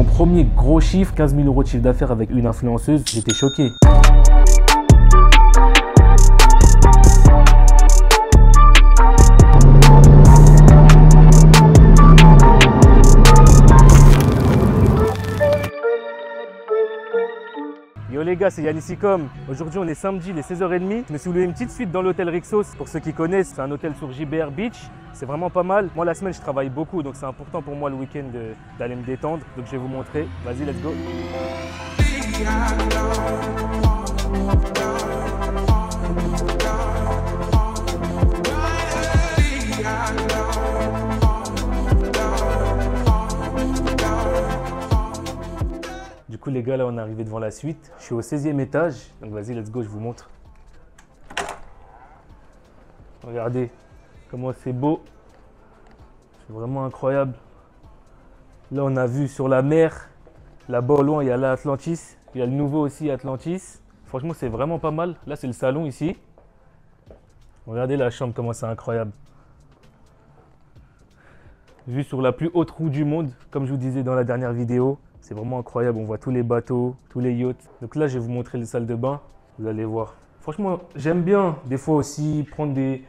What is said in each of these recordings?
mon premier gros chiffre, 15 000 € de chiffre d'affaires avec une influenceuse. J'étais choqué. Yo les gars, c'est Yannisicom. Aujourd'hui on est samedi, il est 16h30. Je me suis loué une petite suite dans l'hôtel Rixos. Pour ceux qui connaissent, c'est un hôtel sur JBR Beach. C'est vraiment pas mal. Moi la semaine je travaille beaucoup, donc c'est important pour moi le week-end d'aller me détendre. Donc je vais vous montrer. Vas-y, let's go. Du coup les gars, là on est arrivé devant la suite. Je suis au 16e étage, donc vas-y let's go, je vous montre. Regardez comment c'est beau. C'est vraiment incroyable. Là on a vu sur la mer. Là-bas au loin il y a l'Atlantis. Il y a le nouveau aussi Atlantis. Franchement c'est vraiment pas mal. Là c'est le salon ici. Regardez la chambre, comment c'est incroyable. Vue sur la plus haute roue du monde, comme je vous disais dans la dernière vidéo. C'est vraiment incroyable, on voit tous les bateaux, tous les yachts. Donc là, je vais vous montrer les salles de bain, vous allez voir. Franchement, j'aime bien des fois aussi prendre des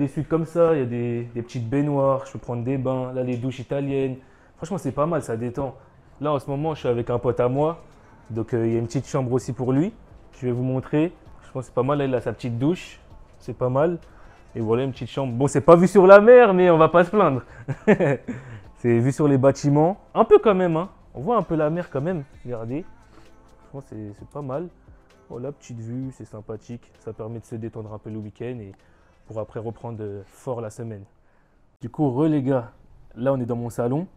suites comme ça. Il y a des petites baignoires, je peux prendre des bains. Là, les douches italiennes. Franchement, c'est pas mal, ça détend. Là, en ce moment, je suis avec un pote à moi. Donc, il y a une petite chambre aussi pour lui. Je vais vous montrer. Je pense que c'est pas mal. Là, il a sa petite douche. C'est pas mal. Et voilà, une petite chambre. Bon, c'est pas vu sur la mer, mais on va pas se plaindre. C'est vu sur les bâtiments. Un peu quand même, hein. On voit un peu la mer quand même, regardez. Franchement, c'est pas mal. Voilà, petite vue, c'est sympathique. Ça permet de se détendre un peu le week-end et pour après reprendre fort la semaine. Du coup, les gars, là on est dans mon salon.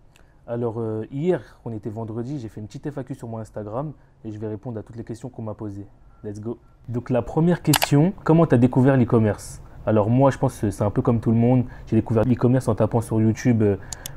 Alors hier, on était vendredi, j'ai fait une petite FAQ sur mon Instagram et je vais répondre à toutes les questions qu'on m'a posées. Let's go. Donc la première question, comment tu as découvert l'e-commerce? Alors moi, je pense que c'est un peu comme tout le monde. J'ai découvert l'e-commerce en tapant sur YouTube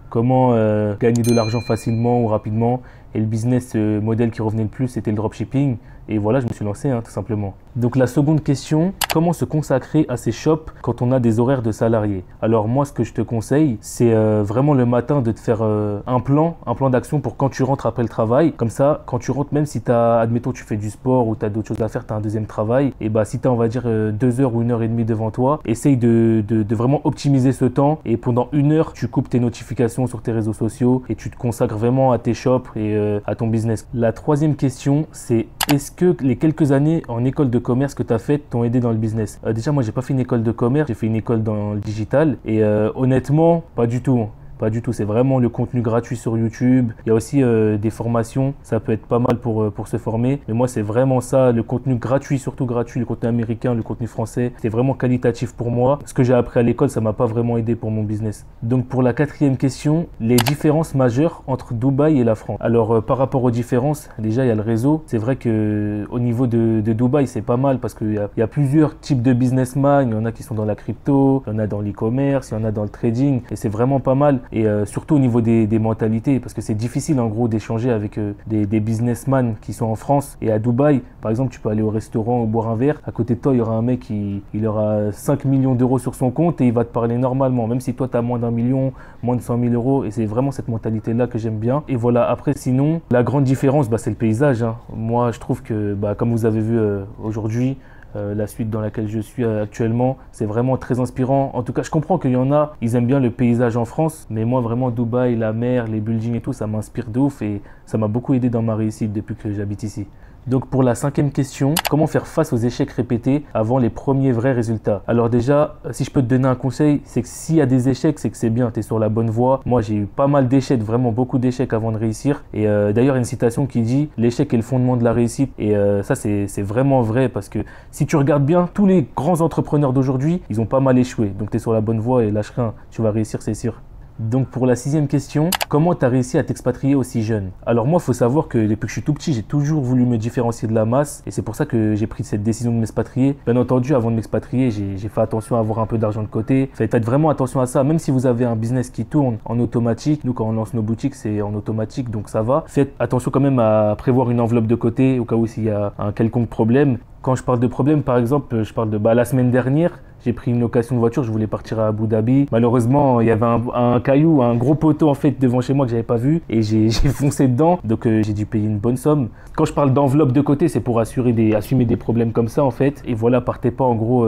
comment gagner de l'argent facilement ou rapidement. Et le business modèle qui revenait le plus, c'était le dropshipping. Et voilà, je me suis lancé, tout simplement. Donc la seconde question, comment se consacrer à ces shops quand on a des horaires de salariés? Alors moi, ce que je te conseille, c'est vraiment le matin de te faire un plan d'action pour quand tu rentres après le travail. Comme ça, quand tu rentres, même si admettons, tu fais du sport ou tu as d'autres choses à faire, tu as un deuxième travail, et bah si tu as, on va dire, 2 heures ou 1h30 devant toi, essaye de vraiment optimiser ce temps. Et pendant 1 heure, tu coupes tes notifications sur tes réseaux sociaux et tu te consacres vraiment à tes shops et à ton business. La troisième question, c'est est-ce que les quelques années en école de commerce que tu as faites t'ont aidé dans le business? Déjà, moi, j'ai pas fait une école de commerce, j'ai fait une école dans le digital et honnêtement, pas du tout. Pas du tout, c'est vraiment le contenu gratuit sur YouTube. Il y a aussi des formations, ça peut être pas mal pour se former. Mais moi, c'est vraiment ça, le contenu gratuit, surtout gratuit, le contenu américain, le contenu français. C'est vraiment qualitatif pour moi. Ce que j'ai appris à l'école, ça m'a pas vraiment aidé pour mon business. Donc pour la quatrième question, les différences majeures entre Dubaï et la France. Alors par rapport aux différences, déjà il y a le réseau. C'est vrai que au niveau de Dubaï, c'est pas mal parce qu'il y a plusieurs types de businessmen. Il y en a qui sont dans la crypto, il y en a dans l'e-commerce, il y en a dans le trading. Et c'est vraiment pas mal. Et surtout au niveau des mentalités, parce que c'est difficile en gros d'échanger avec des businessmen qui sont en France. Et à Dubaï, par exemple, tu peux aller au restaurant ou boire un verre. À côté de toi, il y aura un mec il aura 5 millions d'euros sur son compte et il va te parler normalement, même si toi, tu as moins d'1 million, moins de 100 000 euros. Et c'est vraiment cette mentalité-là que j'aime bien. Et voilà, après, sinon, la grande différence, c'est le paysage. Moi, je trouve que, comme vous avez vu aujourd'hui, la suite dans laquelle je suis actuellement, c'est vraiment très inspirant. En tout cas, je comprends qu'il y en a, ils aiment bien le paysage en France, mais moi vraiment Dubaï, la mer, les buildings et tout, ça m'inspire de ouf et ça m'a beaucoup aidé dans ma réussite depuis que j'habite ici. Donc pour la cinquième question, comment faire face aux échecs répétés avant les premiers vrais résultats? Alors déjà, si je peux te donner un conseil, c'est que s'il y a des échecs, c'est que c'est bien, tu es sur la bonne voie. Moi, j'ai eu pas mal d'échecs, vraiment beaucoup d'échecs avant de réussir. Et d'ailleurs, il y a une citation qui dit « L'échec est le fondement de la réussite ». Et ça, c'est vraiment vrai parce que si tu regardes bien, tous les grands entrepreneurs d'aujourd'hui, ils ont pas mal échoué. Donc tu es sur la bonne voie et lâche rien, tu vas réussir, c'est sûr. Donc pour la sixième question, comment tu as réussi à t'expatrier aussi jeune? Alors moi, il faut savoir que depuis que je suis tout petit, j'ai toujours voulu me différencier de la masse et c'est pour ça que j'ai pris cette décision de m'expatrier. Bien entendu, avant de m'expatrier, j'ai fait attention à avoir un peu d'argent de côté. Faites vraiment attention à ça, même si vous avez un business qui tourne en automatique. Nous, quand on lance nos boutiques, c'est en automatique, donc ça va. Faites attention quand même à prévoir une enveloppe de côté au cas où s'il y a un quelconque problème. Quand je parle de problème, par exemple, je parle de la semaine dernière, j'ai pris une location de voiture, je voulais partir à Abu Dhabi. Malheureusement, il y avait un caillou, un gros poteau en fait devant chez moi que j'avais pas vu et j'ai foncé dedans. Donc j'ai dû payer une bonne somme. Quand je parle d'enveloppe de côté, c'est pour assumer des problèmes comme ça en fait. Et voilà, partez pas en gros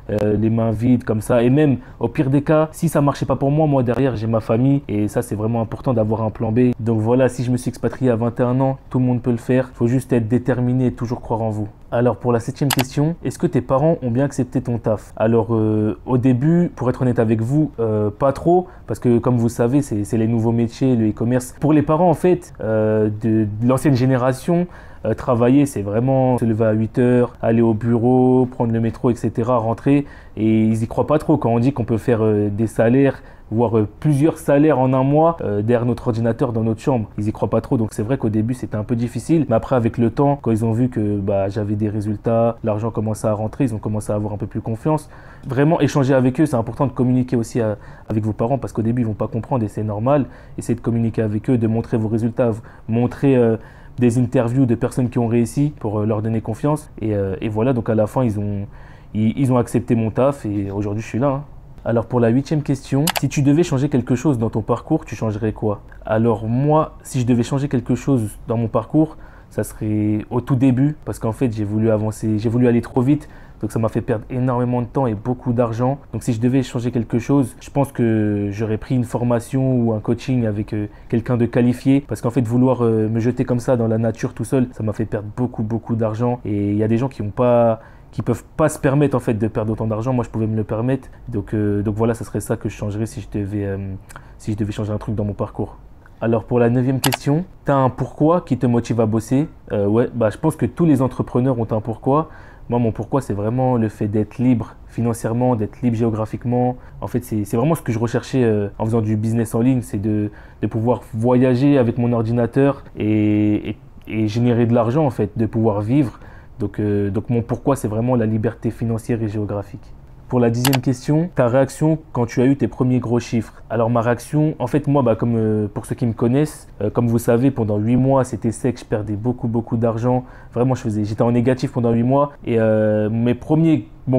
les mains vides comme ça. Et même au pire des cas, si ça marchait pas pour moi, moi derrière j'ai ma famille et ça c'est vraiment important d'avoir un plan B. Donc voilà, si je me suis expatrié à 21 ans, tout le monde peut le faire. Il faut juste être déterminé et toujours croire en vous. Alors pour la 7e question, est-ce que tes parents ont bien accepté ton taf? Alors au début, pour être honnête avec vous, pas trop, parce que comme vous savez, c'est les nouveaux métiers, le e-commerce. Pour les parents en fait, de l'ancienne génération, travailler, c'est vraiment se lever à 8 heures, aller au bureau, prendre le métro, etc., rentrer. Et ils y croient pas trop quand on dit qu'on peut faire des salaires, voire plusieurs salaires en un mois derrière notre ordinateur dans notre chambre. Ils y croient pas trop, donc c'est vrai qu'au début c'était un peu difficile. Mais après avec le temps, quand ils ont vu que j'avais des résultats, l'argent commençait à rentrer, ils ont commencé à avoir un peu plus confiance. Vraiment échanger avec eux, c'est important de communiquer aussi avec vos parents parce qu'au début ils vont pas comprendre et c'est normal. Essayez de communiquer avec eux, de montrer vos résultats, montrer des interviews de personnes qui ont réussi pour leur donner confiance. Et voilà, donc à la fin ils ont accepté mon taf et aujourd'hui je suis là. Alors pour la 8e question, si tu devais changer quelque chose dans ton parcours, tu changerais quoi? Alors moi, si je devais changer quelque chose dans mon parcours, ça serait au tout début parce qu'en fait j'ai voulu avancer, j'ai voulu aller trop vite. Donc ça m'a fait perdre énormément de temps et beaucoup d'argent. Donc si je devais changer quelque chose, je pense que j'aurais pris une formation ou un coaching avec quelqu'un de qualifié. Parce qu'en fait vouloir me jeter comme ça dans la nature tout seul, ça m'a fait perdre beaucoup d'argent. Et il y a des gens qui peuvent pas se permettre en fait de perdre autant d'argent. Moi je pouvais me le permettre. Donc voilà, ça serait ça que je changerais si je devais changer un truc dans mon parcours. Alors pour la 9e question, tu as un pourquoi qui te motive à bosser? Ouais, je pense que tous les entrepreneurs ont un pourquoi. Moi, mon pourquoi, c'est vraiment le fait d'être libre financièrement, d'être libre géographiquement. En fait, c'est vraiment ce que je recherchais en faisant du business en ligne, c'est de pouvoir voyager avec mon ordinateur et générer de l'argent, en fait, de pouvoir vivre. Donc mon pourquoi, c'est vraiment la liberté financière et géographique. Pour la 10e question, ta réaction quand tu as eu tes premiers gros chiffres. Alors ma réaction, en fait moi, comme pour ceux qui me connaissent, comme vous savez, pendant 8 mois c'était sec, je perdais beaucoup d'argent. Vraiment j'étais en négatif pendant 8 mois. Et mon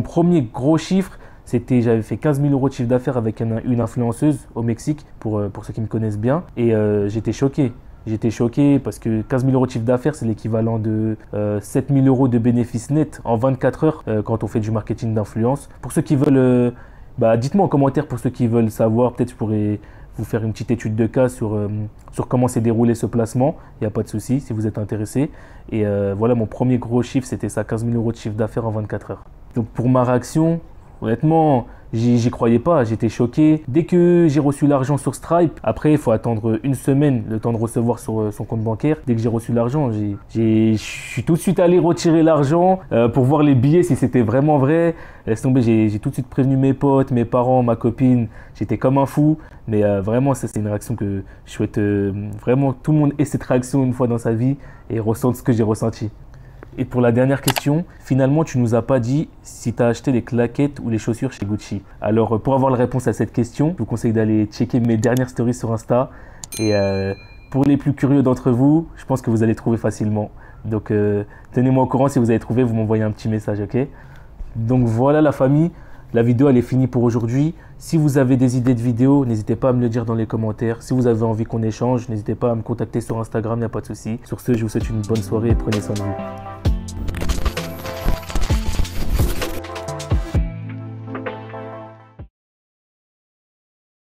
premier gros chiffre, j'avais fait 15 000 € de chiffre d'affaires avec une influenceuse au Mexique, pour ceux qui me connaissent bien. Et j'étais choqué. J'étais choqué parce que 15 000 € de chiffre d'affaires, c'est l'équivalent de 7 000 € de bénéfices nets en 24 heures quand on fait du marketing d'influence. Pour ceux qui veulent, dites-moi en commentaire pour ceux qui veulent savoir, peut-être je pourrais vous faire une petite étude de cas sur comment s'est déroulé ce placement. Il n'y a pas de souci si vous êtes intéressé. Et voilà, mon premier gros chiffre, c'était ça, 15 000 € de chiffre d'affaires en 24 heures. Donc pour ma réaction, honnêtement, j'y croyais pas, j'étais choqué. Dès que j'ai reçu l'argent sur Stripe, après il faut attendre une semaine le temps de recevoir sur son compte bancaire. Dès que j'ai reçu l'argent, je suis tout de suite allé retirer l'argent pour voir les billets si c'était vraiment vrai. Laisse tomber, j'ai tout de suite prévenu mes potes, mes parents, ma copine. J'étais comme un fou. Mais vraiment, ça c'est une réaction que je souhaite vraiment tout le monde ait cette réaction une fois dans sa vie et ressente ce que j'ai ressenti. Et pour la dernière question, finalement, tu nous as pas dit si tu as acheté les claquettes ou les chaussures chez Gucci. Alors, pour avoir la réponse à cette question, je vous conseille d'aller checker mes dernières stories sur Insta. Et pour les plus curieux d'entre vous, je pense que vous allez trouver facilement. Donc, tenez-moi au courant si vous avez trouvé, vous m'envoyez un petit message, ok? Donc voilà la famille, la vidéo elle est finie pour aujourd'hui. Si vous avez des idées de vidéos, n'hésitez pas à me le dire dans les commentaires. Si vous avez envie qu'on échange, n'hésitez pas à me contacter sur Instagram, il n'y a pas de souci. Sur ce, je vous souhaite une bonne soirée et prenez soin de vous.